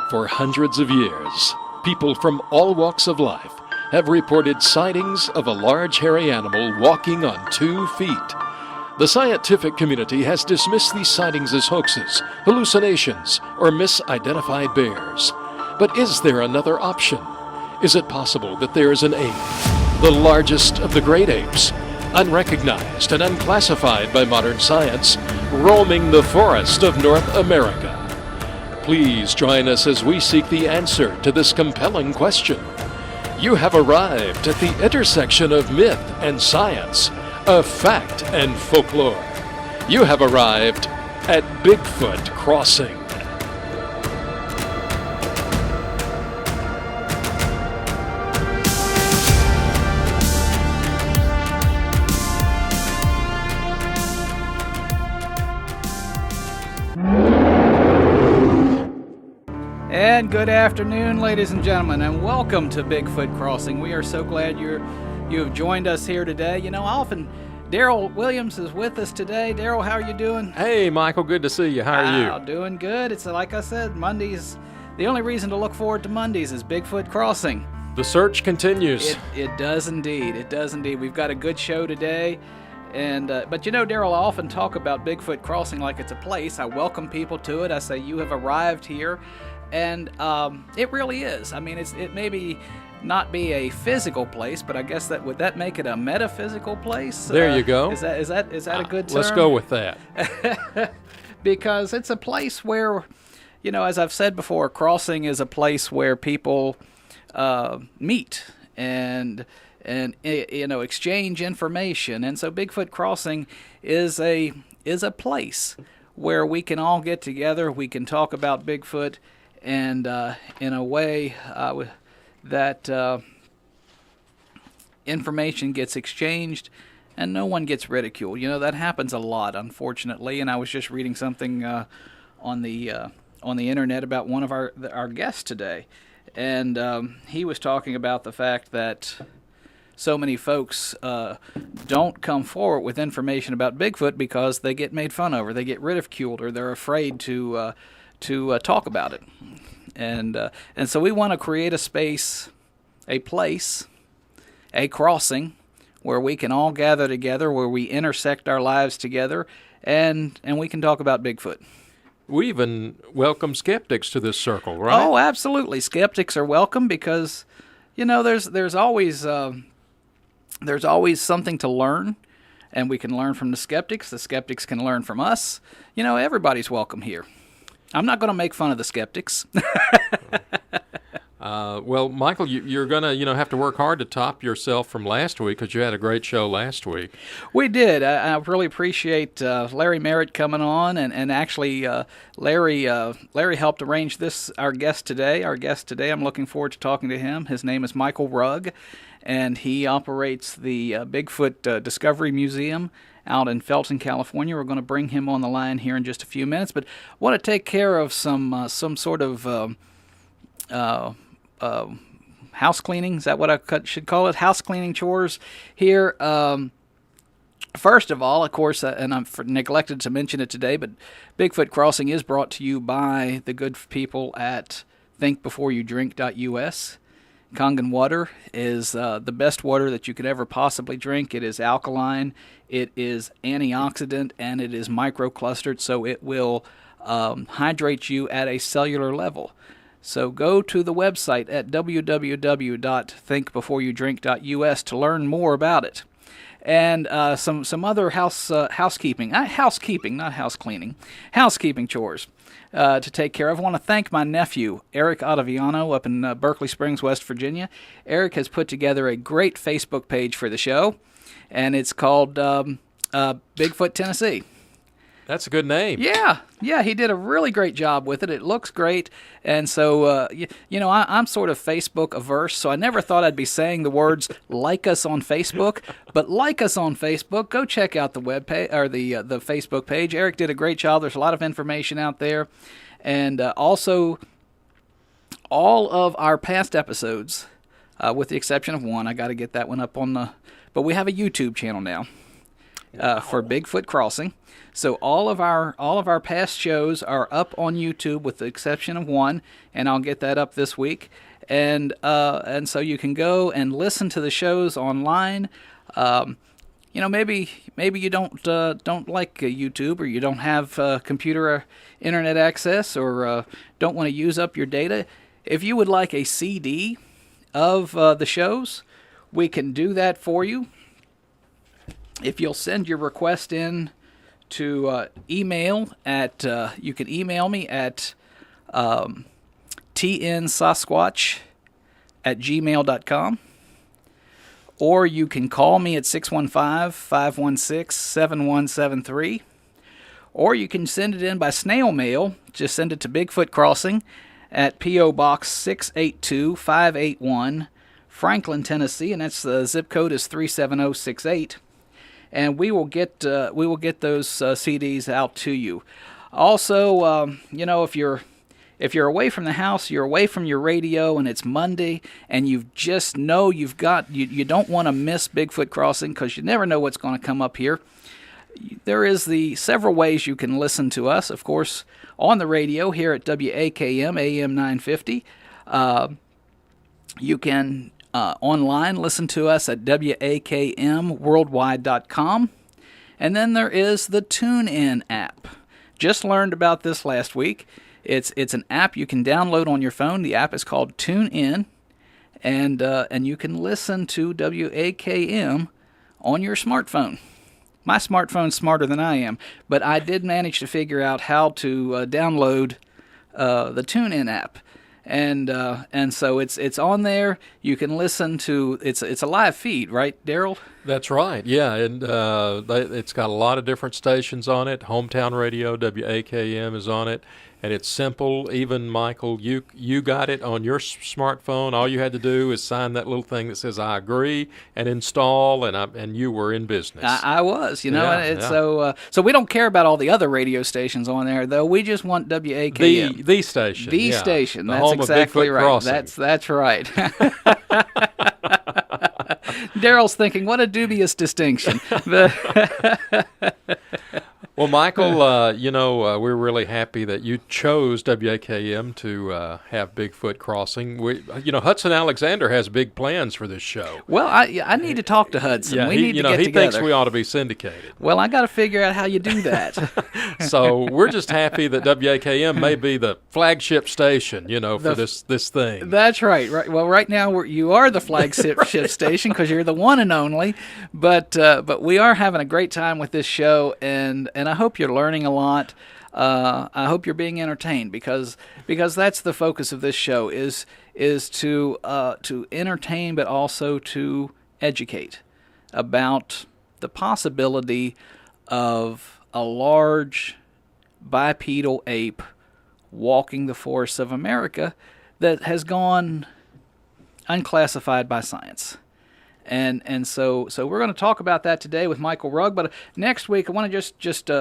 For hundreds of years, people from all walks of life have reported sightings of a large hairy animal walking on 2 feet. The scientific community has dismissed these sightings as hoaxes, hallucinations, or misidentified bears. But is there another option? Is it possible that there is an ape, the largest of the great apes, unrecognized and unclassified by modern science, roaming the forest of North America? Please join us as we seek the answer to this compelling question. You have arrived at the intersection of myth and science, of fact and folklore. You have arrived at Bigfoot Crossing. And good afternoon, ladies and gentlemen, and welcome to Bigfoot Crossing. We are so glad you have joined us here today. You know, Daryl Williams is with us today. Daryl, how are you doing? Hey, Michael, good to see you. How are you? Doing good. It's like I said, Mondays. The only reason to look forward to Mondays is Bigfoot Crossing. The search continues. It does indeed. It does indeed. We've got a good show today. And but you know, Daryl, I often talk about Bigfoot Crossing like it's a place. I welcome people to it. I say, you have arrived here. And it really is. I mean, it maybe not be a physical place, but I guess would that make it a metaphysical place? There you go. Is that a good term? Let's go with that. Because it's a place where, you know, as I've said before, Crossing is a place where people meet and you know, exchange information. And so Bigfoot Crossing is a place where we can all get together. We can talk about Bigfoot. And in a way that information gets exchanged and no one gets ridiculed. You know, that happens a lot, unfortunately. And I was just reading something on the internet about one of our guests today. And he was talking about the fact that so many folks don't come forward with information about Bigfoot because they get made fun of or they get ridiculed or they're afraid to talk about it. And so we want to create a space, a place, a crossing where we can all gather together, where we intersect our lives together, and we can talk about Bigfoot. We even welcome skeptics to this circle, right? Oh, absolutely. Skeptics are welcome because, you know, there's always something to learn, and we can learn from the skeptics. The skeptics can learn from us. You know, everybody's welcome here. I'm not going to make fun of the skeptics. Well, Michael, you're going to have to work hard to top yourself from last week because you had a great show last week. We did. I really appreciate Larry Merritt coming on, and actually Larry helped arrange this. Our guest today, I'm looking forward to talking to him. His name is Michael Rugg, and he operates the Bigfoot Discovery Museum out in Felton, California. We're going to bring him on the line here in just a few minutes, but want to take care of some sort of house cleaning. Is that what I should call it? House cleaning chores here. First of all, of course, and I'm neglected to mention it today, but Bigfoot Crossing is brought to you by the good people at thinkbeforeyoudrink.us. Kangen water is the best water that you could ever possibly drink. It is alkaline, it is antioxidant, and it is microclustered, so it will hydrate you at a cellular level. So go to the website at www.thinkbeforeyoudrink.us to learn more about it. And some other housekeeping chores to take care of. I want to thank my nephew, Eric Ottaviano, up in Berkeley Springs, West Virginia. Eric has put together a great Facebook page for the show, and it's called Bigfoot Tennessee. That's a good name. Yeah, he did a really great job with it. It looks great, and so you know, I'm sort of Facebook averse, so I never thought I'd be saying the words "like us on Facebook," but like us on Facebook. Go check out the web page or the Facebook page. Eric did a great job. There's a lot of information out there, and also all of our past episodes, with the exception of one. I got to get that one up on the. But we have a YouTube channel now. for Bigfoot Crossing. So all of our past shows are up on YouTube, with the exception of one, and I'll get that up this week. And so you can go and listen to the shows online. Maybe you don't like YouTube, or you don't have computer internet access, or don't want to use up your data. If you would like a CD of the shows, we can do that for you. If you'll send your request in to email at, you can email me at tnsasquatch@gmail.com, or you can call me at 615-516-7173, or you can send it in by snail mail. Just send it to Bigfoot Crossing at P.O. Box 682-581, Franklin, Tennessee, and that's the zip code is 37068. And we will get those CDs out to you. Also, if you're away from the house, you're away from your radio, and it's Monday, and you don't want to miss Bigfoot Crossing, because you never know what's going to come up here. There is the several ways you can listen to us, of course, on the radio here at WAKM AM-950. You can online listen to us at WAKMworldwide.com. And then there is the TuneIn app. Just learned about this last week. It's an app you can download on your phone. The app is called TuneIn, and you can listen to WAKM on your smartphone. My smartphone's smarter than I am, but I did manage to figure out how to download the TuneIn app. And so it's on there. You can listen to it's a live feed, right, Daryl? That's right. Yeah, and it's got a lot of different stations on it. Hometown Radio, WAKM, is on it, and it's simple. Even Michael, you got it on your smartphone. All you had to do is sign that little thing that says "I agree" and install, and you were in business. I was, So we don't care about all the other radio stations on there, though. We just want WAKM, the station, the station. The That's home exactly of Bigfoot right. Crossing. That's right. Daryl's thinking, what a dubious distinction. Well, Michael, we're really happy that you chose WAKM to have Bigfoot Crossing. Hudson Alexander has big plans for this show. Well, I need to talk to Hudson. Yeah, we need to get he together. thinks we ought to be syndicated. Well, I got to figure out how you do that. So we're just happy that WAKM may be the flagship station, for this thing. That's right. Right. Well, right now you are the flagship station, because you're the one and only. But we are having a great time with this show, and I hope you're learning a lot. I hope you're being entertained, because that's the focus of this show is to entertain, but also to educate about the possibility of a large bipedal ape walking the forests of America that has gone unclassified by science. And so we're going to talk about that today with Michael Rugg. But next week, I want to just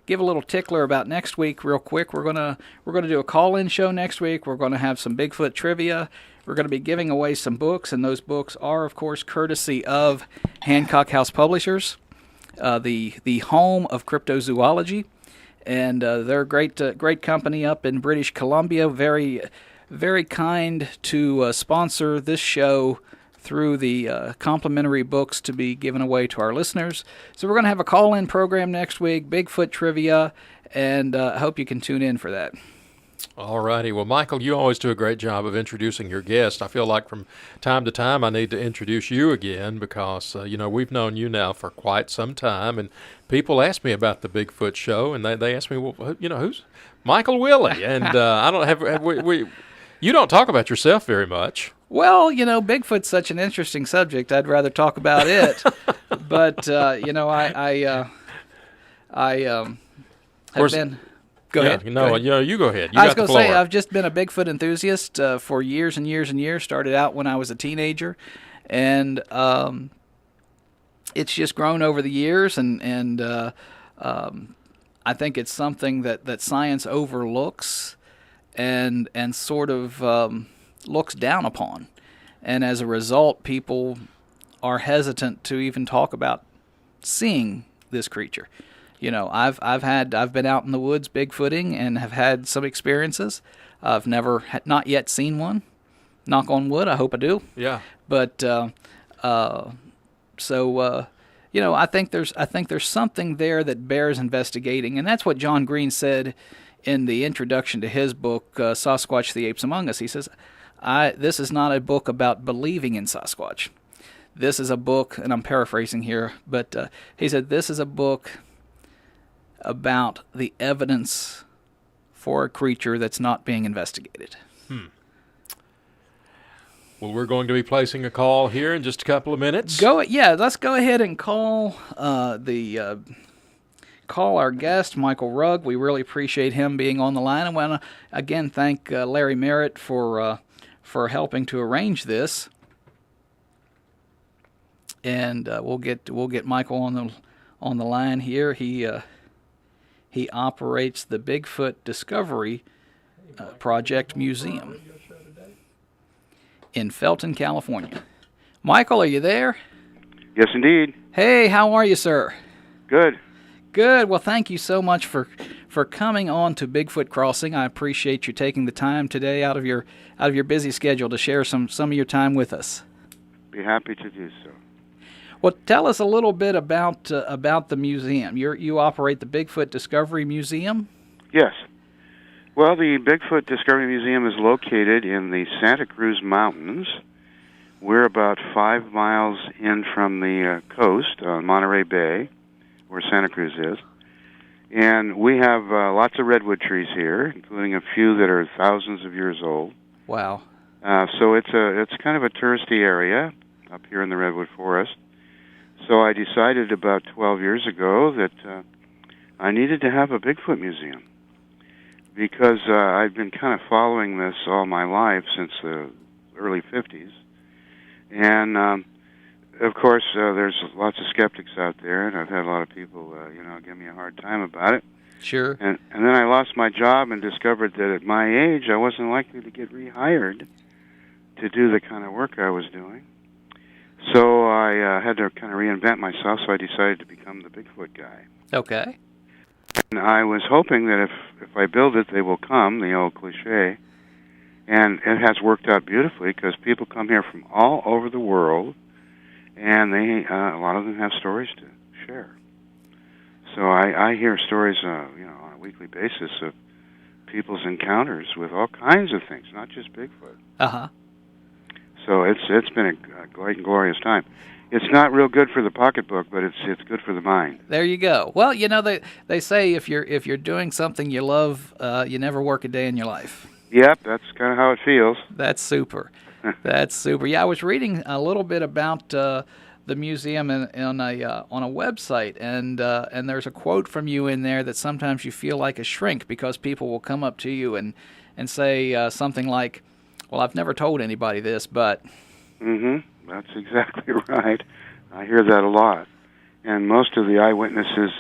give a little tickler about next week real quick. We're gonna do a call-in show next week. We're going to have some Bigfoot trivia. We're going to be giving away some books, and those books are, of course, courtesy of Hancock House Publishers, the home of cryptozoology, and they're a great company up in British Columbia. Very, very kind to sponsor this show through the complimentary books to be given away to our listeners. So we're going to have a call-in program next week, Bigfoot trivia, and I hope you can tune in for that. All righty. Well, Michael, you always do a great job of introducing your guest. I feel like from time to time I need to introduce you again, because, we've known you now for quite some time, and people ask me about the Bigfoot show, and they ask me, well, who's Michael Willey? And I don't have you don't talk about yourself very much. Well, Bigfoot's such an interesting subject. I'd rather talk about it. But I have been. Go ahead. No, go ahead. You go ahead. I was going to say, I've just been a Bigfoot enthusiast for years and years and years. Started out when I was a teenager, and it's just grown over the years. And I think it's something that science overlooks and sort of looks down upon. And as a result, people are hesitant to even talk about seeing this creature. You know, I've been out in the woods bigfooting and have had some experiences. I've not yet seen one. Knock on wood. I hope I do. Yeah. But you know, I think there's something there that bears investigating, and that's what John Green said in the introduction to his book, Sasquatch: The Apes Among Us. He says, this is not a book about believing in Sasquatch. This is a book, and I'm paraphrasing here, but he said this is a book about the evidence for a creature that's not being investigated. Well, we're going to be placing a call here in just a couple of minutes. Let's go ahead and call call our guest, Michael Rugg. We really appreciate him being on the line. I want to again thank Larry Merritt for helping to arrange this. And we'll get Michael on the line here. He operates the Bigfoot Discovery Project Museum in Felton, California. Michael, are you there? Yes, indeed. Hey, how are you, sir? Good. Good. Well, thank you so much for coming on to Bigfoot Crossing. I appreciate you taking the time today out of your busy schedule to share some of your time with us. Be happy to do so. Well, tell us a little bit about the museum. You operate the Bigfoot Discovery Museum? Yes. Well, the Bigfoot Discovery Museum is located in the Santa Cruz Mountains. We're about 5 miles in from the coast, Monterey Bay, where Santa Cruz is. And we have lots of redwood trees here, including a few that are thousands of years old. Wow. So it's kind of a touristy area up here in the redwood forest. So I decided about 12 years ago that I needed to have a Bigfoot museum because I've been kind of following this all my life since the early 50s. And, of course, there's lots of skeptics out there, and I've had a lot of people, give me a hard time about it. Sure. And then I lost my job and discovered that at my age I wasn't likely to get rehired to do the kind of work I was doing. So I had to kind of reinvent myself, so I decided to become the Bigfoot guy. Okay. And I was hoping that if I build it, they will come, the old cliche. And it has worked out beautifully because people come here from all over the world, and a lot of them have stories to share. So I hear stories, on a weekly basis of people's encounters with all kinds of things, not just Bigfoot. Uh-huh. So it's been a great and glorious time. It's not real good for the pocketbook, but it's good for the mind. There you go. Well, they say if you're doing something you love, you never work a day in your life. Yep, that's kind of how it feels. That's super. That's super. Yeah, I was reading a little bit about the museum on a website, and there's a quote from you in there that sometimes you feel like a shrink because people will come up to you and say something like, "Well, I've never told anybody this, but..." Mm-hmm. That's exactly right. I hear that a lot. And most of the eyewitnesses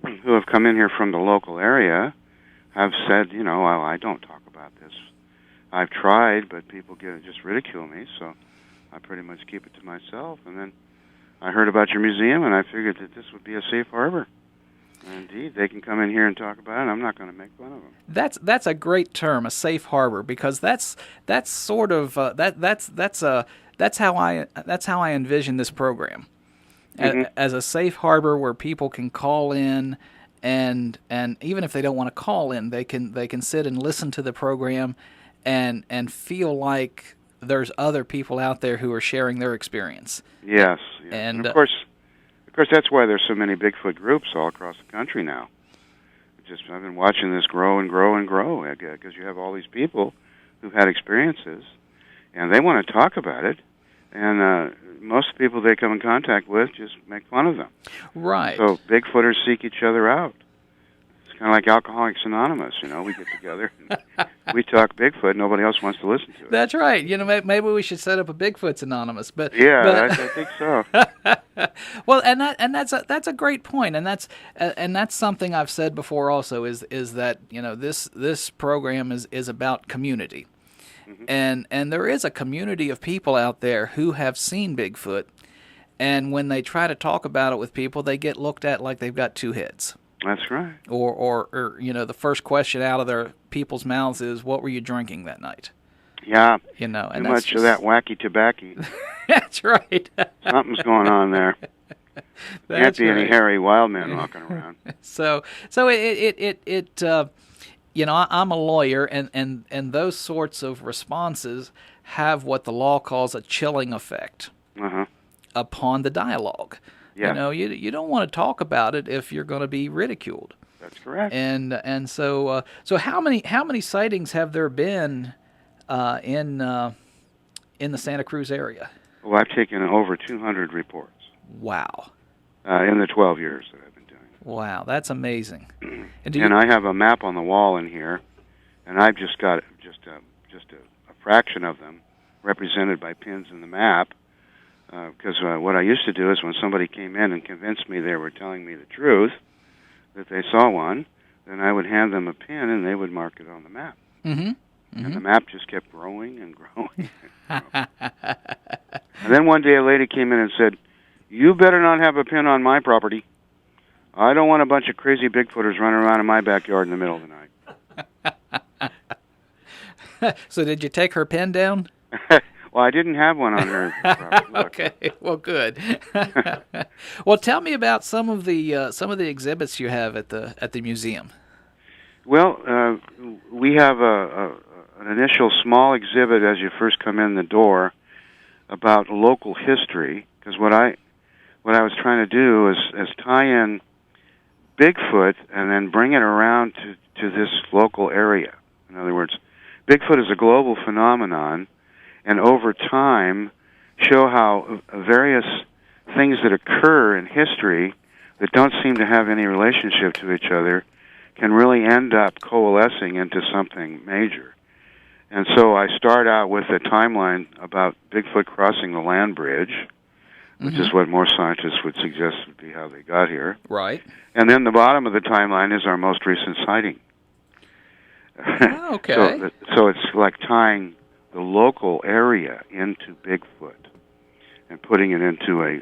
who have come in here from the local area have said, well, I don't talk about this. I've tried, but people just ridicule me, so I pretty much keep it to myself. And then I heard about your museum, and I figured that this would be a safe harbor. And indeed, they can come in here and talk about it. I'm not going to make fun of them. That's a great term, a safe harbor, because that's sort of that's how I envision this program, as a safe harbor where people can call in, and even if they don't want to call in, they can sit and listen to the program, and feel like there's other people out there who are sharing their experience. Yes. And of course, that's why there's so many Bigfoot groups all across the country now. I've been watching this grow and grow and grow because you have all these people who've had experiences, and they want to talk about it. And most people they come in contact with just make fun of them. Right. So Bigfooters seek each other out. It's kind of like Alcoholics Anonymous, we get together, and we talk Bigfoot, nobody else wants to listen to it. That's right. Maybe we should set up a Bigfoots Anonymous. I think so. Well, and that's a great point, and that's something I've said before also is that this program is about community. Mm-hmm. And there is a community of people out there who have seen Bigfoot, And when they try to talk about it with people, they get looked at like they've got two heads. That's right. Or you know, the first question out of their people's mouths is, "What were you drinking that night?" Yeah. You know, and Too much of that wacky tobacco. That's right. Something's going on there. Can't be any hairy wild men walking around. So it you know, I'm a lawyer, and those sorts of responses have what the law calls a chilling effect upon the dialogue. Yeah. You know, you don't want to talk about it if you're going to be ridiculed. That's correct. And so how many sightings have there been in the Santa Cruz area? Well, I've taken over 200 reports. Wow. In the 12 years that I've been doing it. Wow, that's amazing. And I have a map on the wall in here, and I've just got just a fraction of them represented by pins in the map. Because what I used to do is when somebody came in and convinced me they were telling me the truth, that they saw one, then I would hand them a pin and they would mark it on the map. Mm-hmm. And the map just kept growing and growing. And then one day a lady came in and said, "You better not have a pin on my property. I don't want a bunch of crazy Bigfooters running around in my backyard in the middle of the night." So did you take her pin down? Well, I didn't have one on her property. Okay, well, good. Well, tell me about some of the exhibits you have at the museum. Well, we have an initial small exhibit as you first come in the door about local history, because what I was trying to do is tie in Bigfoot and then bring it around to this local area. In other words, Bigfoot is a global phenomenon, and over time show how various things that occur in history that don't seem to have any relationship to each other can really end up coalescing into something major. And so I start out with a timeline about Bigfoot crossing the land bridge, which is what more scientists would suggest would be how they got here. Right. And then the bottom of the timeline is our most recent sighting. Oh, okay. So it's like tying the local area into Bigfoot and putting it into a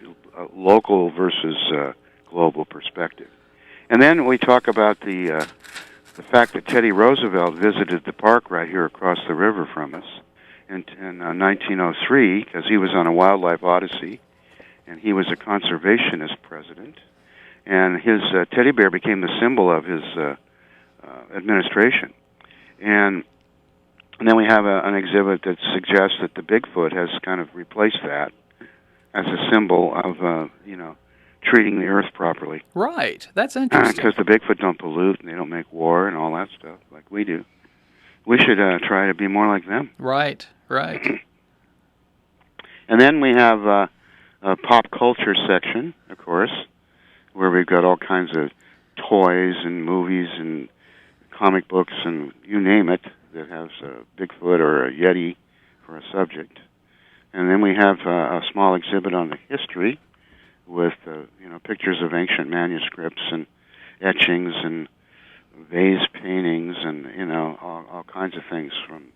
local versus global perspective. And then we talk about the fact that Teddy Roosevelt visited the park right here across the river from us in 1903, because he was on a wildlife odyssey, and he was a conservationist president, and his teddy bear became the symbol of his administration. And then we have an exhibit that suggests that the Bigfoot has kind of replaced that as a symbol of, treating the earth properly. Right. That's interesting. Because the Bigfoot don't pollute and they don't make war and all that stuff like we do. We should try to be more like them. Right. Right. And then we have a pop culture section, of course, where we've got all kinds of toys and movies and comic books and you name it that has a Bigfoot or a Yeti for a subject. And then we have a small exhibit on the history with pictures of ancient manuscripts and etchings and vase paintings and all kinds of things from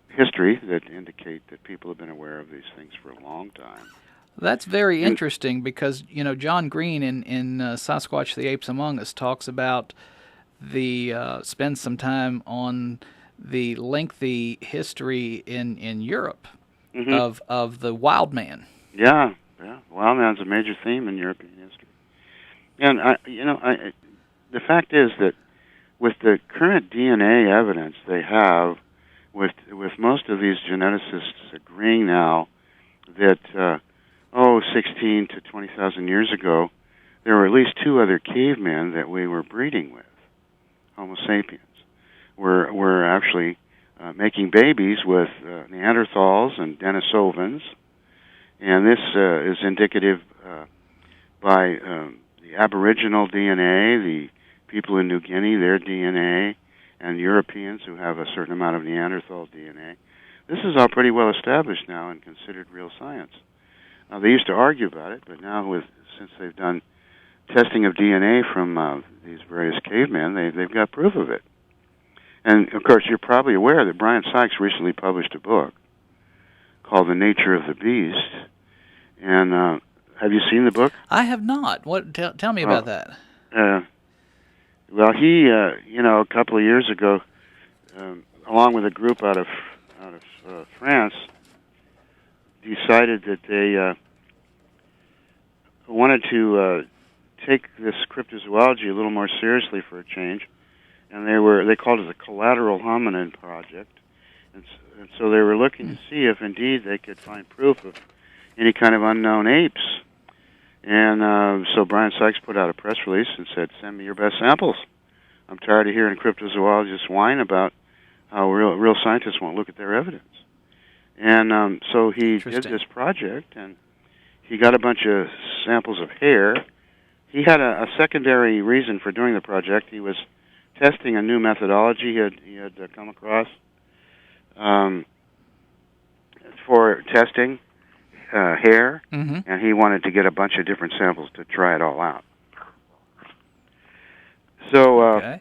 history that indicate that people have been aware of these things for a long time. That's very interesting because John Green in Sasquatch: The Apes Among Us talks about spends some time on the lengthy history in Europe of the wild man. Yeah, wild man's a major theme in European history. And the fact is that with the current DNA evidence they have, with most of these geneticists agreeing now that 16 to 20,000 years ago, there were at least two other cavemen that we were breeding with. Homo sapiens. We're actually making babies with Neanderthals and Denisovans, and this is indicative by the Aboriginal DNA, the people in New Guinea, their DNA, and Europeans who have a certain amount of Neanderthal DNA. This is all pretty well established now and considered real science. They used to argue about it, but now since they've done testing of DNA from these various cavemen, they've got proof of it. And, of course, you're probably aware that Brian Sykes recently published a book called The Nature of the Beast, And have you seen the book? I have not. What? Tell me about that. Well, he, a couple of years ago, along with a group out of France, decided that they wanted to take this cryptozoology a little more seriously for a change, and they called it the Collateral Hominin Project, and so they were looking to see if indeed they could find proof of any kind of unknown apes. And so Brian Sykes put out a press release and said, "Send me your best samples. I'm tired of hearing cryptozoologists whine about how real scientists won't look at their evidence." And so he did this project, and he got a bunch of samples of hair. He had a secondary reason for doing the project. He was testing a new methodology he had come across for testing hair, and he wanted to get a bunch of different samples to try it all out. So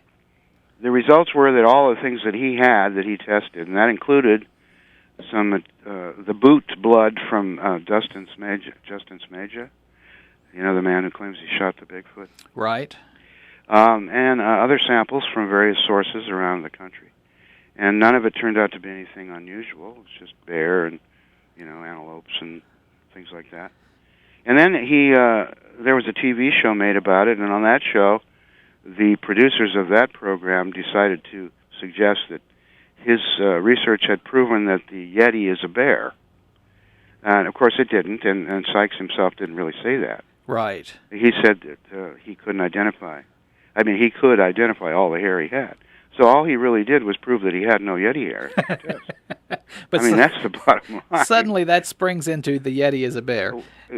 the results were that all the things that he had that he tested, and that included some the boot blood from Justin Smaja, the man who claims he shot the Bigfoot. Right. And other samples from various sources around the country. And none of it turned out to be anything unusual. It's just bear and, antelopes and things like that. And then there was a TV show made about it, and on that show, the producers of that program decided to suggest that his research had proven that the Yeti is a bear. And, of course, it didn't, and Sykes himself didn't really say that. Right. He said that he couldn't identify. He could identify all the hair he had. So all he really did was prove that he had no Yeti hair. But that's the bottom line. Suddenly that springs into the Yeti is a bear.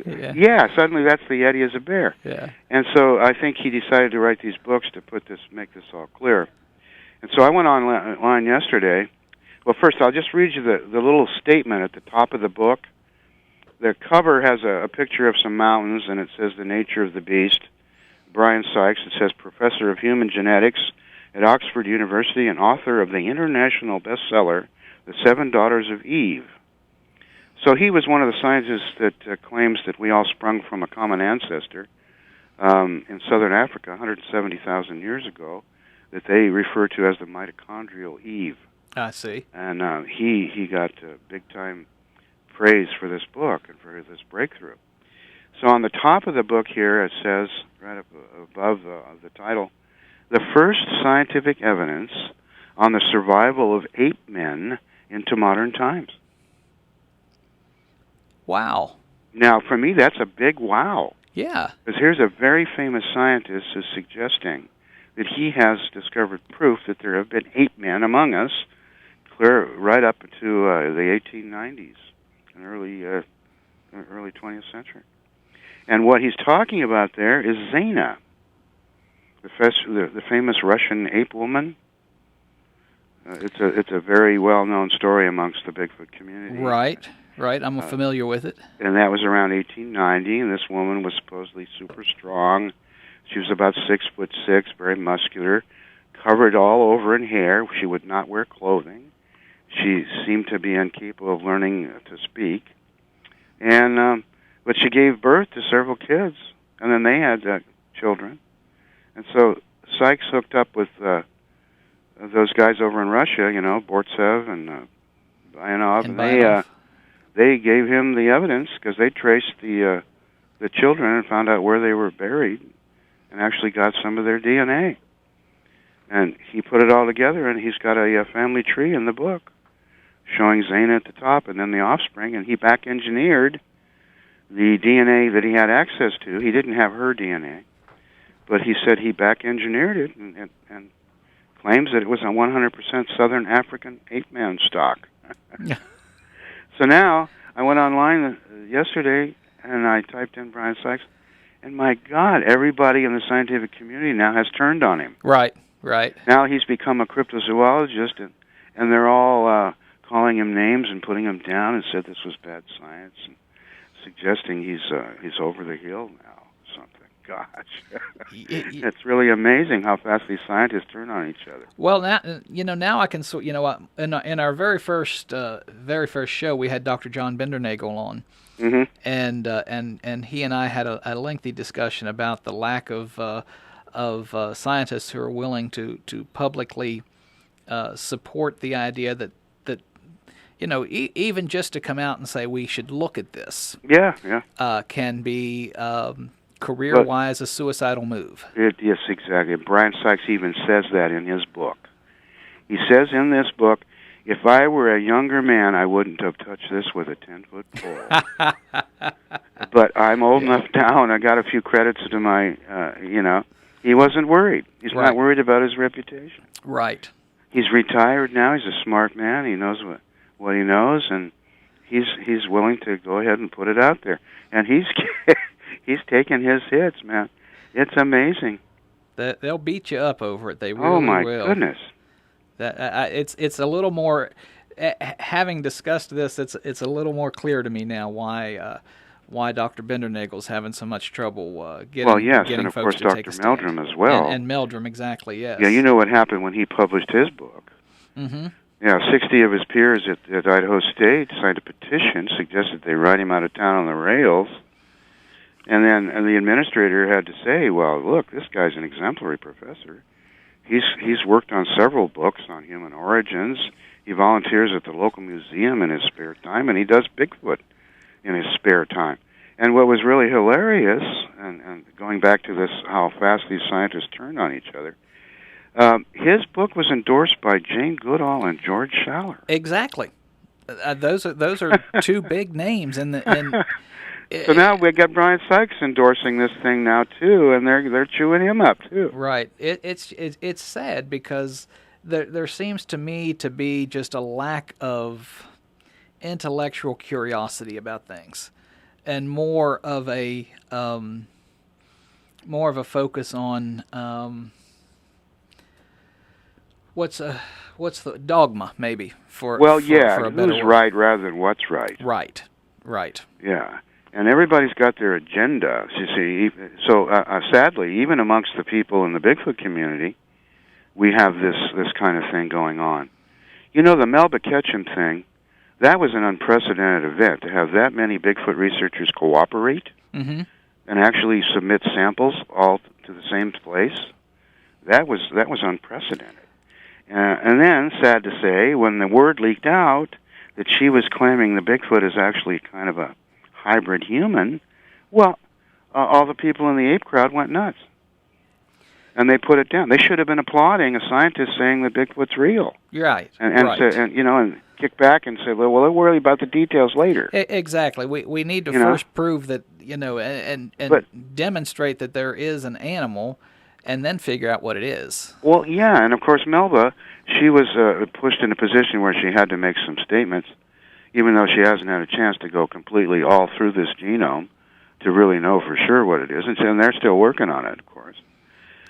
Yeah, suddenly that's the Yeti is a bear. Yeah. And so I think he decided to write these books to make this all clear. And so I went online yesterday. Well, first I'll just read you the little statement at the top of the book. The cover has a picture of some mountains, and it says the nature of the beast. Brian Sykes, it says Professor of Human Genetics at Oxford University and author of the international bestseller, The Seven Daughters of Eve. So he was one of the scientists that claims that we all sprung from a common ancestor in southern Africa 170,000 years ago that they refer to as the mitochondrial Eve. I see. And he got big-time praise for this book and for this breakthrough. So on the top of the book here, it says, right up above the title, the first scientific evidence on the survival of ape men into modern times. Wow. Now, for me, that's a big wow. Yeah. Because here's a very famous scientist who's suggesting that he has discovered proof that there have been ape men among us clear right up to the 1890s and early 20th century. And what he's talking about there is Zena, the famous Russian ape woman. It's a very well-known story amongst the Bigfoot community. Right. I'm familiar with it. And that was around 1890, and this woman was supposedly super strong. She was about 6'6", very muscular, covered all over in hair. She would not wear clothing. She seemed to be incapable of learning to speak. And but she gave birth to several kids, and then they had children. And so Sykes hooked up with those guys over in Russia, Bortsev and Bayanov, and they gave him the evidence because they traced the children and found out where they were buried and actually got some of their DNA. And he put it all together, and he's got a family tree in the book showing Zena at the top and then the offspring, and he back-engineered the DNA that he had access to. He didn't have her DNA, but he said he back-engineered it and claims that it was a 100% Southern African ape-man stock. So now, I went online yesterday, and I typed in Brian Sykes, and my God, everybody in the scientific community now has turned on him. Right. Now he's become a cryptozoologist, and they're all calling him names and putting him down and said this was bad science, and suggesting he's over the hill now. Something. Gosh, it's really amazing how fast these scientists turn on each other. Well, now I can in our very first show we had Dr. John Bindernagel on, and he and I had a lengthy discussion about the lack of scientists who are willing to publicly support the idea that even just to come out and say we should look at this, can be career-wise a suicidal move. Yes, exactly. Brian Sykes even says that in his book. He says in this book, if I were a younger man, I wouldn't have touched this with a 10-foot pole. But I'm old enough now, and I got a few credits to my, he wasn't worried. He's not worried about his reputation. Right. He's retired now. He's a smart man. He knows what he knows, and he's willing to go ahead and put it out there. And he's taking his hits, man. It's amazing. They'll beat you up over it. They really will. Oh my will. Goodness. It's a little more. Having discussed this, it's a little more clear to me now why Dr. Bendernagel's having so much trouble getting and of folks course to take a Dr. stand. Meldrum as well. And Meldrum, exactly, yes. Yeah, you know what happened when he published his book. Mm-hmm. Yeah, 60 of his peers at Idaho State signed a petition, suggested they write him out of town on the rails. And then the administrator had to say, well, look, this guy's an exemplary professor. He's worked on several books on human origins. He volunteers at the local museum in his spare time, and he does Bigfoot in his spare time. And what was really hilarious, and going back to this, how fast these scientists turn on each other, his book was endorsed by Jane Goodall and George Schaller. Exactly. Those are two big names, so now we got Brian Sykes endorsing this thing now too, and they're chewing him up too. Right. It's sad because there seems to me to be just a lack of intellectual curiosity about things, and more of a focus on what's the dogma maybe for a better who's word. right rather than what's right. Right. Yeah. And everybody's got their agenda, you see. So, sadly, even amongst the people in the Bigfoot community, we have this kind of thing going on. You know, the Melba Ketchum thing, that was an unprecedented event, to have that many Bigfoot researchers cooperate and actually submit samples all to the same place. That was unprecedented. And then, sad to say, when the word leaked out that she was claiming the Bigfoot is actually kind of a hybrid human, well, all the people in the ape crowd went nuts. And they put it down. They should have been applauding a scientist saying that Bigfoot's real. You're right. And kick back and say, well, we'll worry about the details later. Exactly. We need to first prove that, and demonstrate that there is an animal, and then figure out what it is. Well, yeah, and of course Melba, she was pushed in a position where she had to make some statements, even though she hasn't had a chance to go completely all through this genome to really know for sure what it is. And they're still working on it, of course.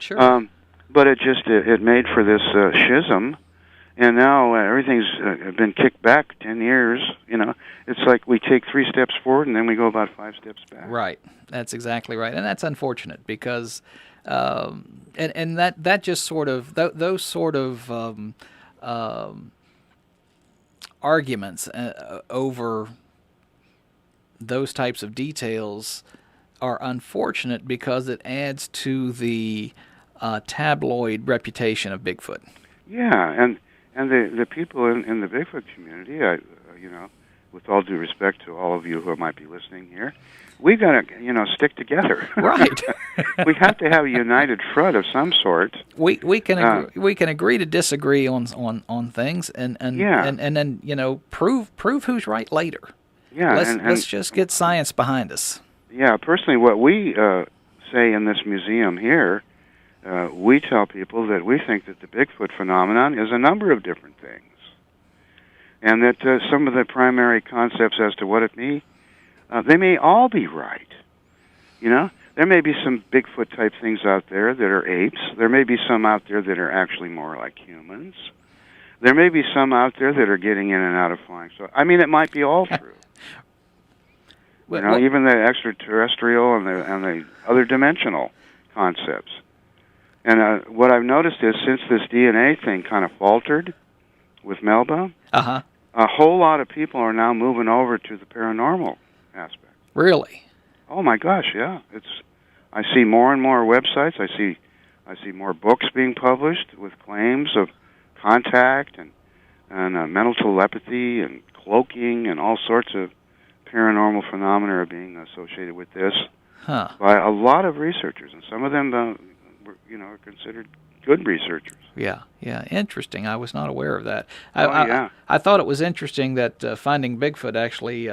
Sure. But it made for this schism, and now everything's been kicked back 10 years. It's like we take 3 steps forward and then we go about 5 steps back. Right. That's exactly right, and that's unfortunate because, and that just sort of those sort of arguments over those types of details are unfortunate because it adds to the tabloid reputation of Bigfoot. Yeah, and the people in the Bigfoot community, with all due respect to all of you who might be listening here, we got to stick together. Right. We have to have a united front of some sort. We can agree to disagree on things and then prove who's right later. Yeah, let's just get science behind us. Yeah, personally, what we say in this museum here, we tell people that we think that the Bigfoot phenomenon is a number of different things, and that some of the primary concepts as to what it means, they may all be right. There may be some Bigfoot-type things out there that are apes. There may be some out there that are actually more like humans. There may be some out there that are getting in and out of flying. So, it might be all true. Even the extraterrestrial and the other dimensional concepts. And what I've noticed is since this DNA thing kind of faltered with Melba, a whole lot of people are now moving over to the paranormal aspect. Really? Oh my gosh, yeah. I see more and more websites. I see more books being published with claims of contact and mental telepathy and cloaking and all sorts of paranormal phenomena are being associated with this by a lot of researchers, and some of them, are considered good researchers. Yeah, interesting. I was not aware of that. Yeah. I thought it was interesting that Finding Bigfoot actually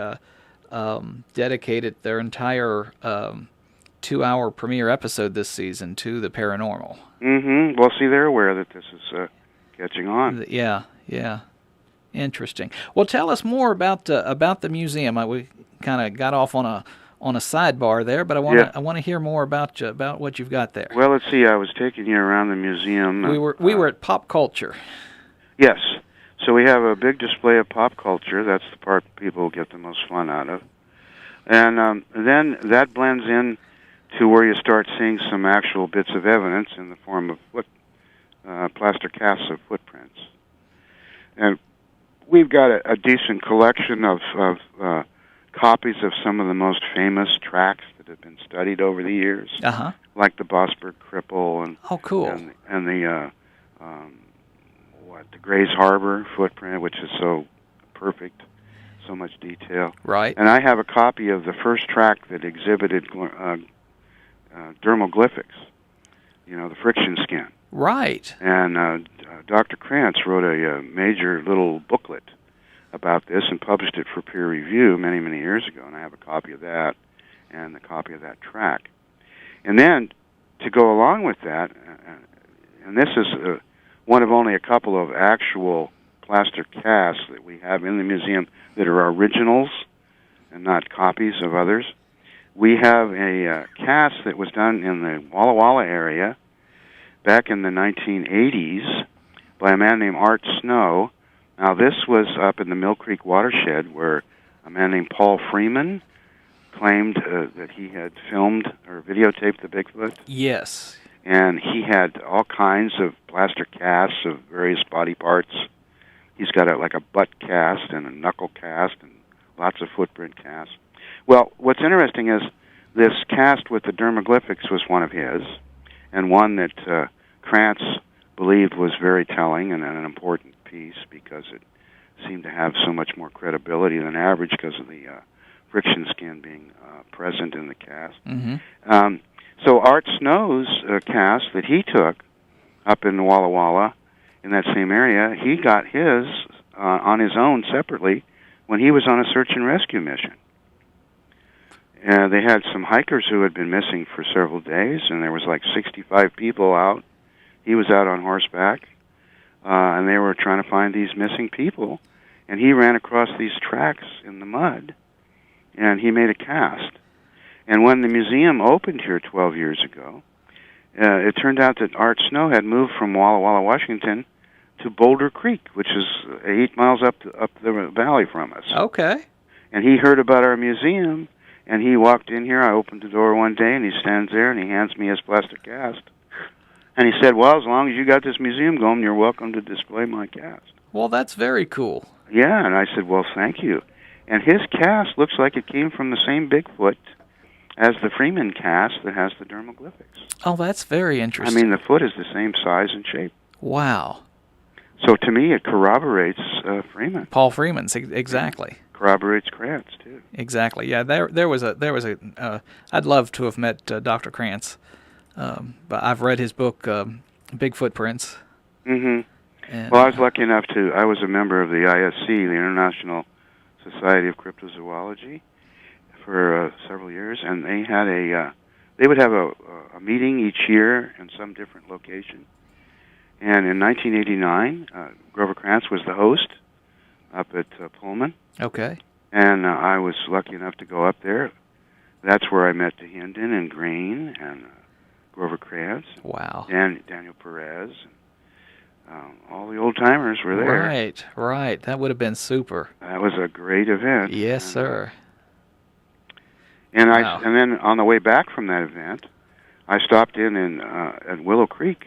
dedicated their entire 2-hour premiere episode this season to the paranormal. Mm-hmm. Well, see, they're aware that this is catching on. Yeah. Interesting. Well, tell us more about the museum. We kind of got off on a sidebar there, but I want to hear more about what you've got there. Well, let's see. I was taking you around the museum. We were at pop culture. Yes. So we have a big display of pop culture. That's the part people get the most fun out of. And then that blends in to where you start seeing some actual bits of evidence in the form of plaster casts of footprints. And we've got a decent collection of copies of some of the most famous tracks that have been studied over the years, like the Bosberg Cripple and cool, and the Grays Harbor footprint, which is so perfect, so much detail. Right. And I have a copy of the first track that exhibited dermoglyphics, the friction skin. Right. And Dr. Krantz wrote a major little booklet about this and published it for peer review many, many years ago, and I have a copy of that and a copy of that track. And then, to go along with that, and this is one of only a couple of actual plaster casts that we have in the museum that are originals and not copies of others. We have a cast that was done in the Walla Walla area back in the 1980s by a man named Art Snow. Now, this was up in the Mill Creek watershed where a man named Paul Freeman claimed that he had filmed or videotaped the Bigfoot. Yes. And he had all kinds of plaster casts of various body parts. He's got like a butt cast and a knuckle cast and lots of footprint casts. Well, what's interesting is this cast with the dermoglyphics was one of his, and one that Krantz believed was very telling and an important piece because it seemed to have so much more credibility than average because of the friction skin being present in the cast. Mm-hmm. So Art Snow's cast that he took up in Walla Walla in that same area, he got his on his own separately when he was on a search and rescue mission. And they had some hikers who had been missing for several days, and there was like 65 people out. He was out on horseback, and they were trying to find these missing people. And he ran across these tracks in the mud, and he made a cast. And when the museum opened here 12 years ago, it turned out that Art Snow had moved from Walla Walla, Washington, to Boulder Creek, which is 8 miles up the valley from us. Okay. And he heard about our museum, and he walked in here. I opened the door one day, and he stands there, and he hands me his plaster cast. And he said, well, as long as you got this museum going, you're welcome to display my cast. Well, that's very cool. Yeah, and I said, well, thank you. And his cast looks like it came from the same Bigfoot as the Freeman cast that has the dermoglyphics. Oh, that's very interesting. I mean, the foot is the same size and shape. Wow. So to me, it corroborates Freeman. Paul Freeman's, exactly. Corroborates Krantz, too. Exactly. Yeah, there was a. I'd love to have met Dr. Krantz, but I've read his book, Bigfoot Prints. Mm-hmm. And, well, I was lucky enough I was a member of the ISC, the International Society of Cryptozoology, for several years, and they would have a meeting each year in some different location. And in 1989, Grover Krantz was the host up at Pullman. Okay. And I was lucky enough to go up there. That's where I met DeHinden and Green and Grover Krantz. Wow. Daniel Perez. All the old timers were there. Right. That would have been super. That was a great event. Yes, sir. And wow. And then on the way back from that event, I stopped in at Willow Creek,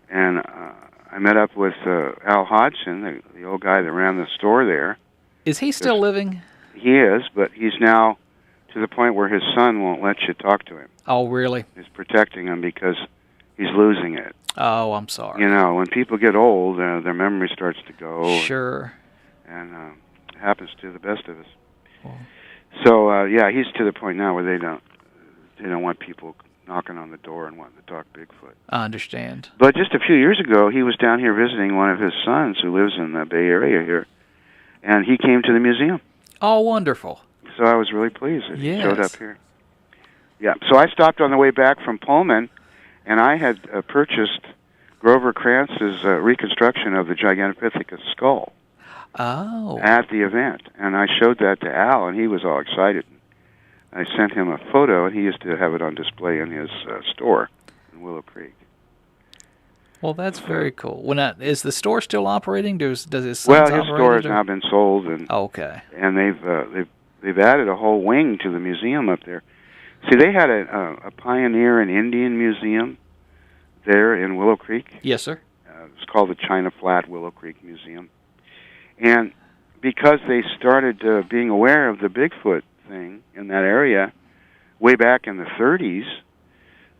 and I met up with Al Hodgson, the old guy that ran the store there. Is he still living? He is, but he's now to the point where his son won't let you talk to him. Oh, really? He's protecting him because he's losing it. Oh, I'm sorry. You know, when people get old, their memory starts to go. Sure. And it happens to the best of us. Well. So, yeah, he's to the point now where they don't want people knocking on the door and wanting to talk Bigfoot. I understand. But just a few years ago, he was down here visiting one of his sons who lives in the Bay Area here, and he came to the museum. Oh, wonderful. So I was really pleased that Yes. he showed up here. Yeah, so I stopped on the way back from Pullman, and I had purchased Grover Krantz's reconstruction of the Gigantopithecus skull at the event, and I showed that to Al, and he was all excited. I sent him a photo, and he used to have it on display in his store in Willow Creek. Well, that's very cool. Is the store still operating? Does his son's Well, his operate store it, has now been sold, and okay. And they've added a whole wing to the museum up there. See, they had a pioneer and Indian museum there in Willow Creek. Yes, sir. It's called the China Flat Willow Creek Museum. And because they started being aware of the Bigfoot thing in that area way back in the 30s,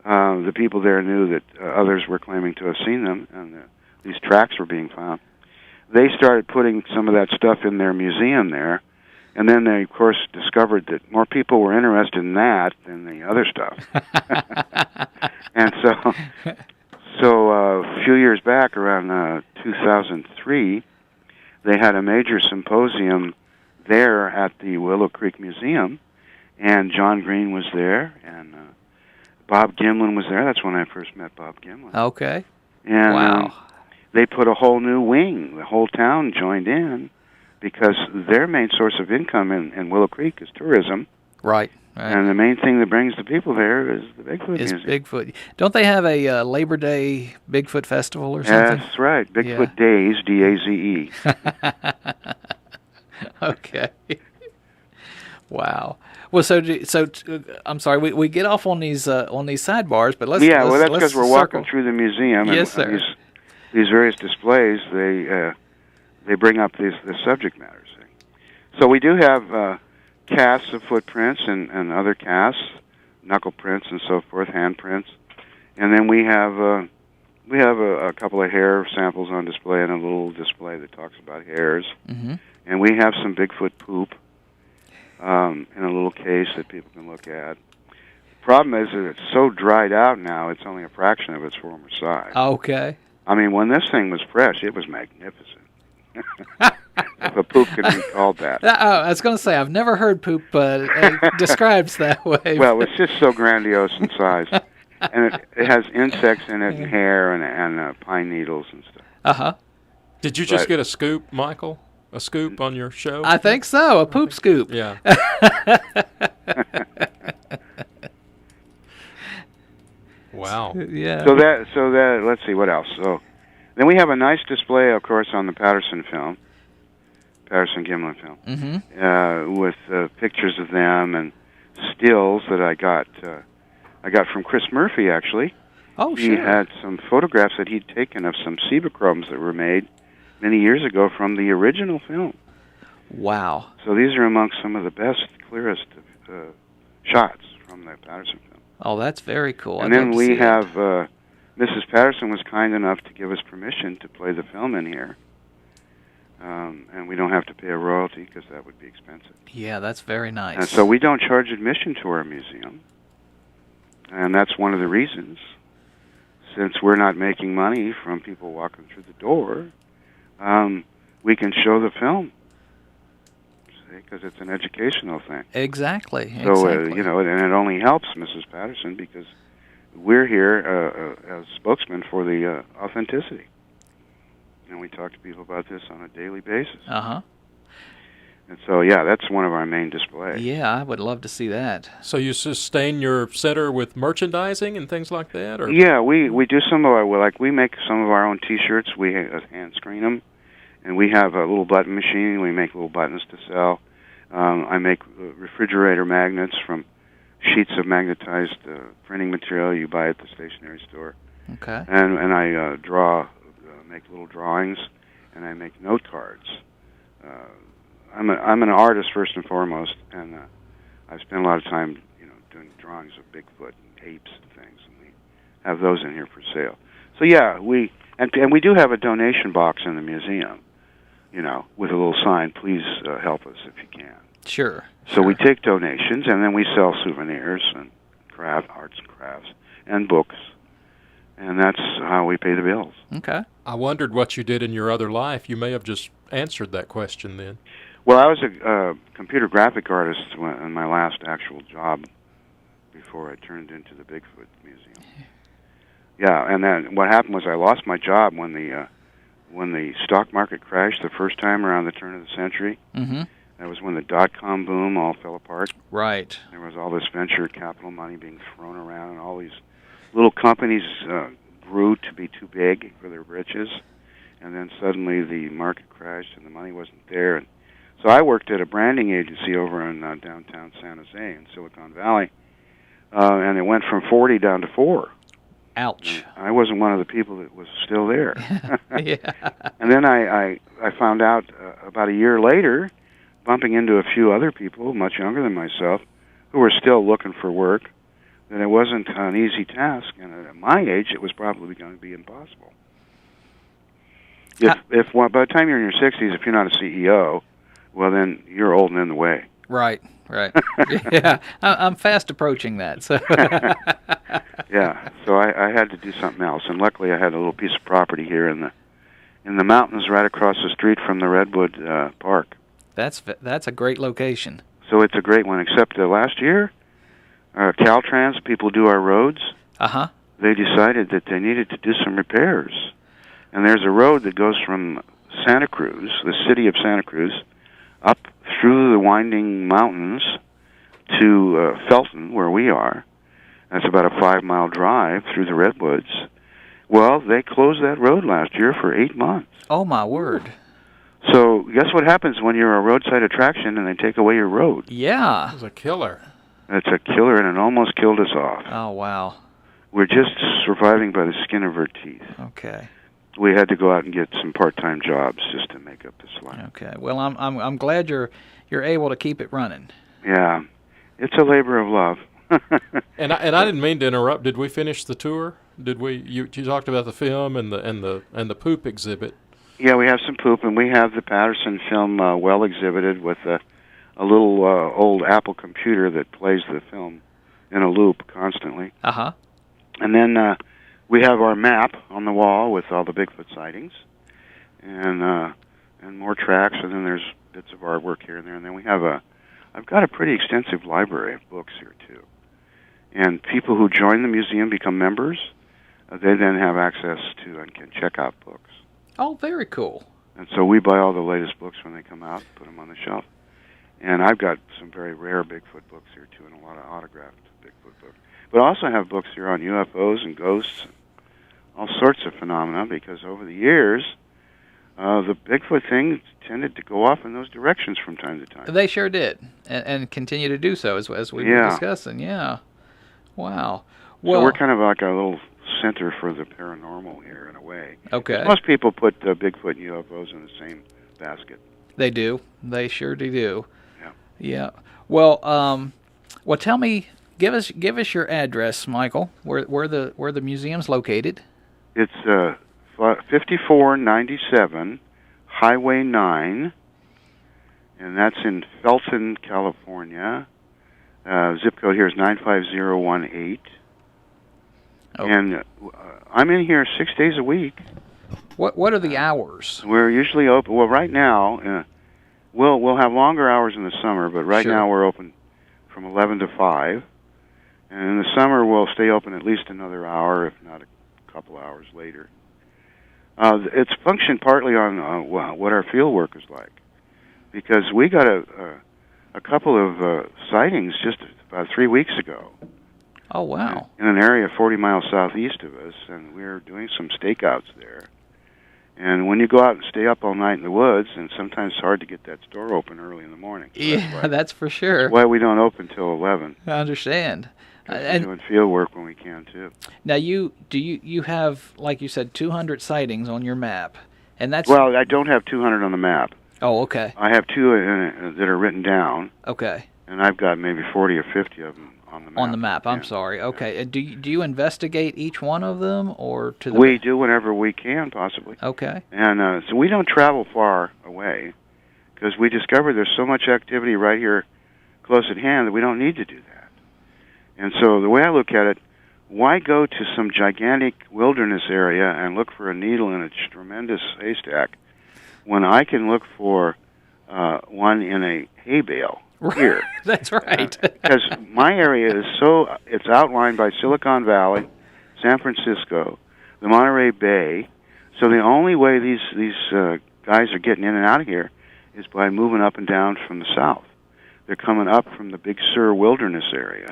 the people there knew that others were claiming to have seen them, and these tracks were being found. They started putting some of that stuff in their museum there, and then they, of course, discovered that more people were interested in that than the other stuff. And so a few years back, around 2003, they had a major symposium there at the Willow Creek Museum, and John Green was there, and Bob Gimlin was there. That's when I first met Bob Gimlin. Okay. And Wow. they put a whole new wing. The whole town joined in because their main source of income in Willow Creek is tourism. Right. And the main thing that brings the people there is the Bigfoot Museum. Bigfoot. Don't they have a Labor Day Bigfoot festival or something? That's right. Bigfoot Days, D-A-Z-E. Okay. Wow. Well, I'm sorry. We get off on these sidebars, but let's. Yeah, well, that's let's because we're walking through the museum. Yes, and sir. These various displays, they bring up the subject matters. So we do have casts of footprints and other casts, knuckle prints and so forth, hand prints, and then we have a couple of hair samples on display and a little display that talks about hairs, and we have some Bigfoot poop in a little case that people can look at. The problem is that it's so dried out now; it's only a fraction of its former size. Okay. I mean, when this thing was fresh, it was magnificent. If a poop can be called that. I was going to say, I've never heard poop described that way. Well, it's just so grandiose in size. And it has insects in it and hair and pine needles and stuff. Uh-huh. Did you just get a scoop, Michael? A scoop on your show? I think so, a poop scoop. Yeah. Wow. Yeah. So that let's see what else. So then we have a nice display, of course, on the Patterson Gimlin film, with pictures of them and stills that I got from Chris Murphy, actually. Oh, He sure. had some photographs that he'd taken of some cebachromes that were made many years ago from the original film. Wow. So these are amongst some of the best, clearest shots from the Patterson film. Oh, that's very cool. And then we have Mrs. Patterson was kind enough to give us permission to play the film in here. And we don't have to pay a royalty because that would be expensive. Yeah, that's very nice. And so we don't charge admission to our museum. And that's one of the reasons. Since we're not making money from people walking through the door, we can show the film. Because it's an educational thing. Exactly. So, and it only helps Mrs. Patterson because we're here as spokesmen for the authenticity. And we talk to people about this on a daily basis. Uh-huh. And so, yeah, that's one of our main displays. Yeah, I would love to see that. So you sustain your center with merchandising and things like that? Or? Yeah, we do some of our, we make some of our own T-shirts. We hand screen them. And we have a little button machine. We make little buttons to sell. I make refrigerator magnets from sheets of magnetized printing material you buy at the stationery store. Okay. And I make little drawings, and I make note cards. I'm an artist first and foremost, and I've spent a lot of time, doing drawings of Bigfoot and apes and things, and we have those in here for sale. So yeah, we do have a donation box in the museum, with a little sign, please help us if you can. Sure. So we take donations, and then we sell souvenirs and arts and crafts, and books, and that's how we pay the bills. Okay. I wondered what you did in your other life. You may have just answered that question then. Well, I was a computer graphic artist in my last actual job before I turned into the Bigfoot Museum. Yeah, and then what happened was I lost my job when the stock market crashed the first time around the turn of the century. Mm-hmm. That was when the dot-com boom all fell apart. Right. There was all this venture capital money being thrown around, and all these little companies grew to be too big for their britches. And then suddenly the market crashed and the money wasn't there. And so I worked at a branding agency over in downtown San Jose in Silicon Valley, and it went from 40 down to 4. Ouch. I wasn't one of the people that was still there. Yeah. And then I found out about a year later, bumping into a few other people much younger than myself who were still looking for work, that it wasn't an easy task, and at my age it was probably going to be impossible. If by the time you're in your 60s, if you're not a CEO, well then you're old and in the way. Right. Yeah, I'm fast approaching that. So. Yeah, so I had to do something else, and luckily I had a little piece of property here in the mountains right across the street from the Redwood Park. That's a great location. So it's a great one, except last year, Caltrans, people do our roads, they decided that they needed to do some repairs. And there's a road that goes from Santa Cruz, the city of Santa Cruz, up through the winding mountains to Felton, where we are. That's about a 5-mile drive through the redwoods. Well, they closed that road last year for 8 months. Oh, my word. So guess what happens when you're a roadside attraction and they take away your road? Yeah. It was a killer. It's a killer, and it almost killed us off. Oh, wow. We're just surviving by the skin of our teeth. Okay. We had to go out and get some part-time jobs just to make up the slack. Okay. Well, I'm glad you're able to keep it running. Yeah, it's a labor of love. And I didn't mean to interrupt. Did we finish the tour? Did we? You talked about the film and the poop exhibit. Yeah, we have some poop, and we have the Patterson film well exhibited with a little old Apple computer that plays the film in a loop constantly. And then we have our map on the wall with all the Bigfoot sightings, and more tracks, and then there's bits of artwork here and there, and then we have I've got a pretty extensive library of books here too. And people who join the museum become members. They then have access to and can check out books. Oh, very cool. And so we buy all the latest books when they come out, put them on the shelf. And I've got some very rare Bigfoot books here too, and a lot of autographed Bigfoot books. But I also have books here on UFOs and ghosts, and all sorts of phenomena, because over the years, the Bigfoot thing tended to go off in those directions from time to time. They sure did, and continue to do so, as we were discussing. Yeah. Wow. Well, so we're kind of like a little center for the paranormal here, in a way. Okay. Most people put Bigfoot and UFOs in the same basket. They do. They sure do. Yeah. Yeah. Well, tell me, give us your address, Michael. Where the museum's located? It's 5497 Highway 9, and that's in Felton, California. Zip code here is 95018. Okay. And I'm in here 6 days a week. What are the hours? We're usually open. Well, right now, we'll have longer hours in the summer, but right now we're open from 11 to 5. And in the summer, we'll stay open at least another hour, if not a couple hours later. It's functioned partly on what our field work is like, because we got a couple of sightings just about 3 weeks ago. Oh, wow. In an area 40 miles southeast of us, and we're doing some stakeouts there. And when you go out and stay up all night in the woods, and sometimes it's hard to get that store open early in the morning. So that's for sure. That's why we don't open till 11. I understand. We're doing field work when we can, too. Now, you have, like you said, 200 sightings on your map, and that's... Well, I don't have 200 on the map. Oh, okay. I have 2 that are written down. Okay. and I've got maybe 40 or 50 of them on the map. On the map. I'm Yeah. sorry. Okay. Do you investigate each one of them, or to the? We do whenever we can, possibly. Okay. And so we don't travel far away because we discover there's so much activity right here close at hand that we don't need to do that. And so the way I look at it, why go to some gigantic wilderness area and look for a needle in a tremendous haystack when I can look for one in a hay bale here? That's right. Because my area is it's outlined by Silicon Valley, San Francisco, the Monterey Bay. So the only way these guys are getting in and out of here is by moving up and down from the south. They're coming up from the Big Sur Wilderness area,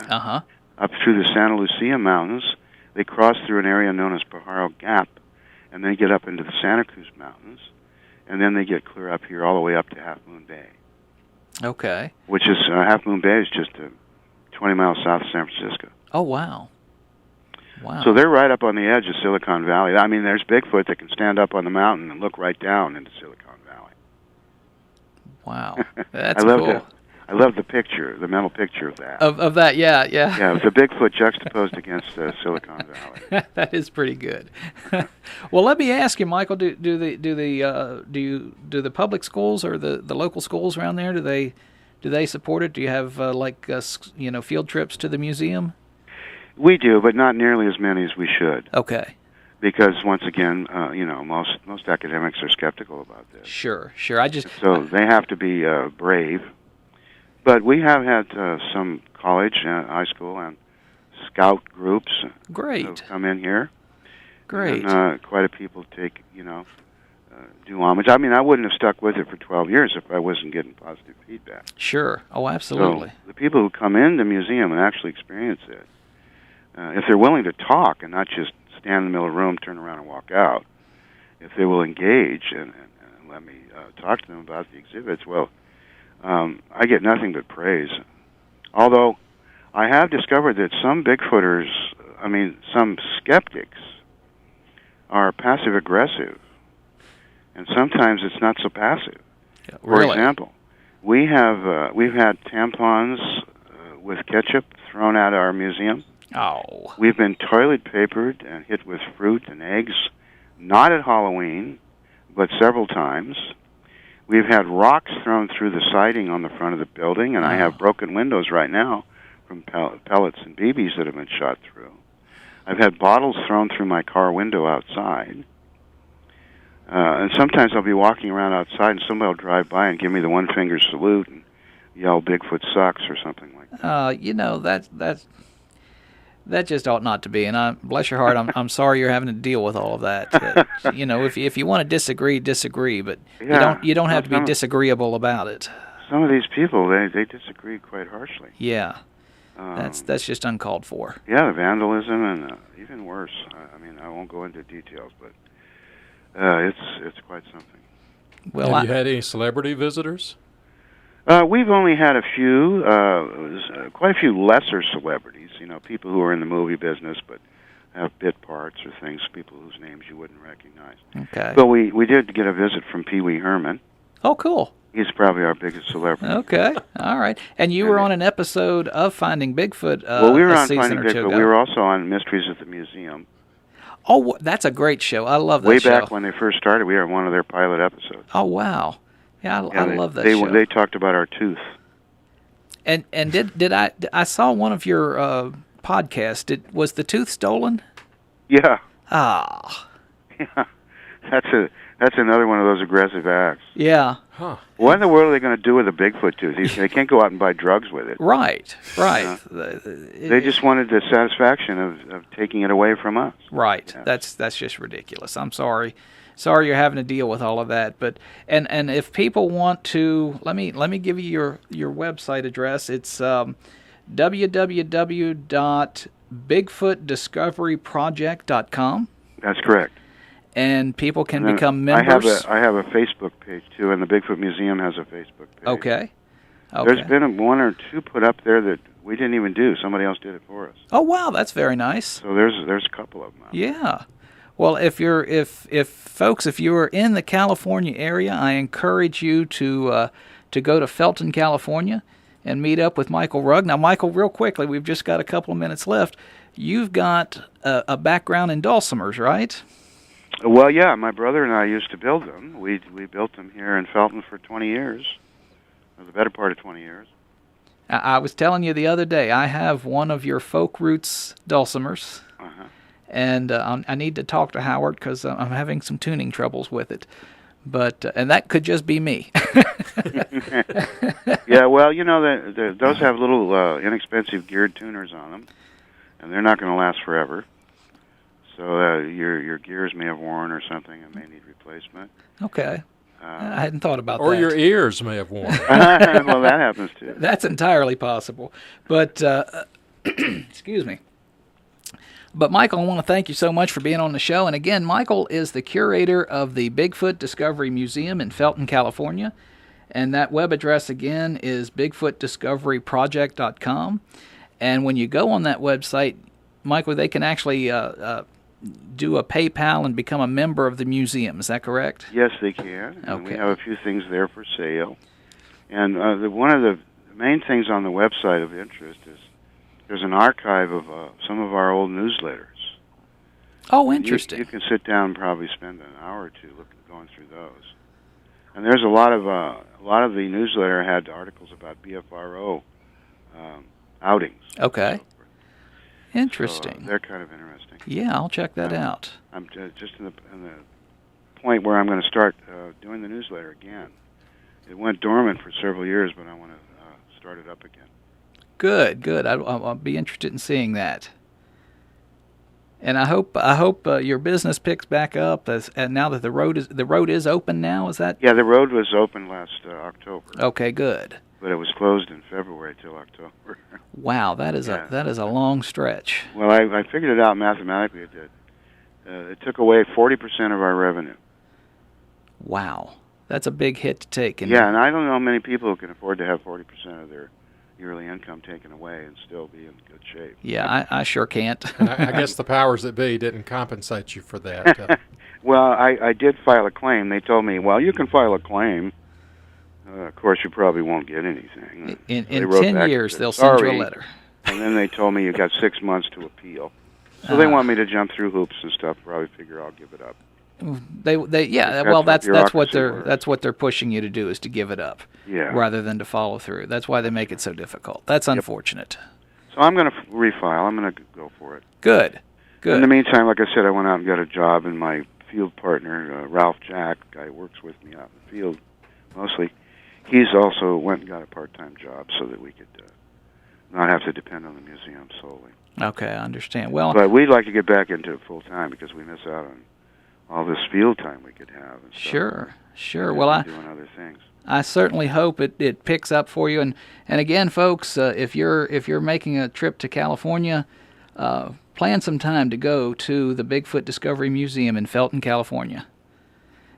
up through the Santa Lucia Mountains. They cross through an area known as Pajaro Gap, and they get up into the Santa Cruz Mountains, and then they get clear up here all the way up to Half Moon Bay. Okay. Which is, Half Moon Bay is just 20 miles south of San Francisco. Oh, wow. Wow. So they're right up on the edge of Silicon Valley. I mean, there's Bigfoot that can stand up on the mountain and look right down into Silicon Valley. Wow. That's cool. cool. I love the picture, the mental picture of that. Of that, yeah. Yeah, it's a Bigfoot juxtaposed against Silicon Valley. That is pretty good. Well, let me ask you, Michael, do the public schools or the local schools around there, do they support it? Do you have field trips to the museum? We do, but not nearly as many as we should. Okay. Because once again, most academics are skeptical about this. Sure. So they have to be brave. But we have had some college, high school, and scout groups Great. who've come in here. Great. And quite a people do homage. I mean, I wouldn't have stuck with it for 12 years if I wasn't getting positive feedback. Sure. Oh, absolutely. So the people who come in the museum and actually experience it, if they're willing to talk and not just stand in the middle of the room, turn around and walk out, if they will engage and let me talk to them about the exhibits, well, I get nothing but praise. Although I have discovered that some Bigfooters, some skeptics, are passive-aggressive, and sometimes it's not so passive. Yeah, really? For example, we've had tampons with ketchup thrown at our museum. Oh. We've been toilet papered and hit with fruit and eggs, not at Halloween, but several times. We've had rocks thrown through the siding on the front of the building, and I have broken windows right now from pellets and BBs that have been shot through. I've had bottles thrown through my car window outside. And sometimes I'll be walking around outside, and somebody will drive by and give me the one-finger salute and yell, "Bigfoot sucks," or something like that. That just ought not to be. And bless your heart, I'm sorry you're having to deal with all of that. But, if you want to disagree, but you don't have to be disagreeable about it. Some of these people, they disagree quite harshly. Yeah, that's just uncalled for. Yeah, the vandalism and even worse. I won't go into details, but it's quite something. Well, have you had any celebrity visitors? We've only had a few, quite a few lesser celebrities, people who are in the movie business but have bit parts or things, people whose names you wouldn't recognize. Okay. But we did get a visit from Pee Wee Herman. Oh, cool. He's probably our biggest celebrity. Okay, all right. And you were on an episode of Finding Bigfoot well, we were on season Finding or two Bigfoot. ago. We were also on Mysteries at the Museum. Oh, that's a great show. I love that Way show. back when they first started, we were one of their pilot episodes. Oh, wow. Yeah, I love that show. They talked about our tooth. And did I saw one of your podcasts. Was the tooth stolen? Yeah. Ah. Yeah. That's another one of those aggressive acts. Yeah. Huh. What in the world are they going to do with a Bigfoot tooth? They can't go out and buy drugs with it. Right. They just wanted the satisfaction of taking it away from us. Right. Yeah. That's just ridiculous. I'm sorry. Sorry you're having to deal with all of that. But and if people want to, let me give you your website address. It's www.bigfootdiscoveryproject.com. That's correct. And people can become members. I have a Facebook page too, and the Bigfoot Museum has a Facebook page. Okay. There's been one or two put up there that we didn't even do. Somebody else did it for us. Oh wow, that's very nice. So there's a couple of them. Yeah. Well, if folks, if you are in the California area, I encourage you to go to Felton, California. and meet up with Michael Rugg. Now, Michael, real quickly, we've just got a couple of minutes left. You've got a background in dulcimers, right? Well, yeah, my brother and I used to build them. We built them here in Felton for 20 years, or the better part of 20 years. I was telling you the other day, I have one of your folk roots dulcimers, and I need to talk to Howard because I'm having some tuning troubles with it. But and that could just be me. Yeah, well, you know, those have little inexpensive geared tuners on them, and they're not going to last forever. So your gears may have worn or something and may need replacement. Okay. I hadn't thought about that. Or your ears may have worn. Well, that happens too. That's entirely possible. But, excuse me. But, Michael, I want to thank you so much for being on the show. And, again, Michael is the curator of the Bigfoot Discovery Museum in Felton, California. And that web address, again, is bigfootdiscoveryproject.com. And when you go on that website, Michael, they can actually do a PayPal and become a member of the museum. Is that correct? Yes, they can. And okay. We have a few things there for sale. And one of the main things on the website of interest is there's an archive of some of our old newsletters. Oh, interesting. You can sit down and probably spend an hour or two going through those. And there's a lot of the newsletter had articles about BFRO outings. Okay. Interesting. So, they're kind of interesting. Yeah, I'll check that out. I'm just in the point where I'm going to start doing the newsletter again. It went dormant for several years, but I want to start it up again. Good. I'll be interested in seeing that. And I hope your business picks back up and now that the road is open now. Is that? Yeah, the road was open last October. Okay, good. But it was closed in February till October. Wow, that is a long stretch. Well, I figured it out mathematically. It did. It took away 40% of our revenue. Wow, that's a big hit to take. Yeah, and I don't know many people who can afford to have 40% of their yearly income taken away and still be in good shape. Yeah, I sure can't. And I guess the powers that be didn't compensate you for that. Well, I did file a claim. They told me, well, you can file a claim. Of course, you probably won't get anything. In 10 years, they'll send you a letter. And then they told me you got 6 months to appeal. So they want me to jump through hoops and stuff. Probably figure I'll give it up. That's what they're pushing you to do is to give it up, rather than to follow through. That's why they make it so difficult. That's unfortunate. So I'm going to refile. I'm going to go for it. Good. In the meantime, like I said, I went out and got a job, and my field partner, Ralph Jack, guy who works with me out in the field mostly, he's also went and got a part-time job so that we could not have to depend on the museum solely. Okay, I understand. Well, but we'd like to get back into it full-time because we miss out on all this field time we could have. And sure. Well, doing other things. I certainly hope it picks up for you. And again, folks, if you're making a trip to California, plan some time to go to the Bigfoot Discovery Museum in Felton, California.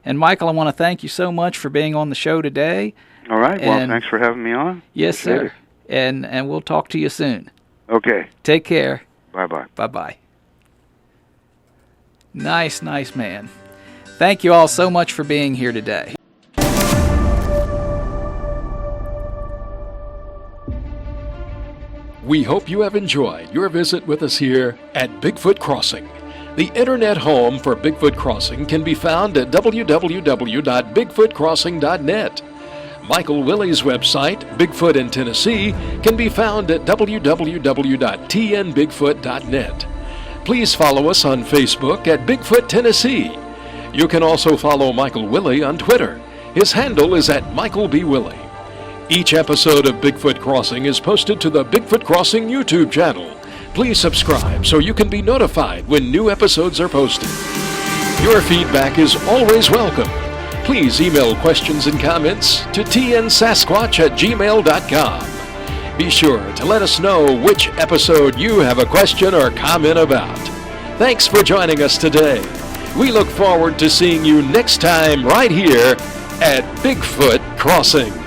And Michael, I want to thank you so much for being on the show today. All right. Well, thanks for having me on. Yes, sir. And we'll talk to you soon. Okay. Take care. Bye-bye. Bye-bye. Nice man. Thank you all so much for being here today. We hope you have enjoyed your visit with us here at Bigfoot Crossing. The internet home for Bigfoot Crossing can be found at www.bigfootcrossing.net. Michael Willey's website, Bigfoot in Tennessee, can be found at www.tnbigfoot.net. Please follow us on Facebook at Bigfoot Tennessee. You can also follow Michael Willey on Twitter. His handle is at Michael B. Willey. Each episode of Bigfoot Crossing is posted to the Bigfoot Crossing YouTube channel. Please subscribe so you can be notified when new episodes are posted. Your feedback is always welcome. Please email questions and comments to tnsasquatch@gmail.com. Be sure to let us know which episode you have a question or comment about. Thanks for joining us today. We look forward to seeing you next time right here at Bigfoot Crossing.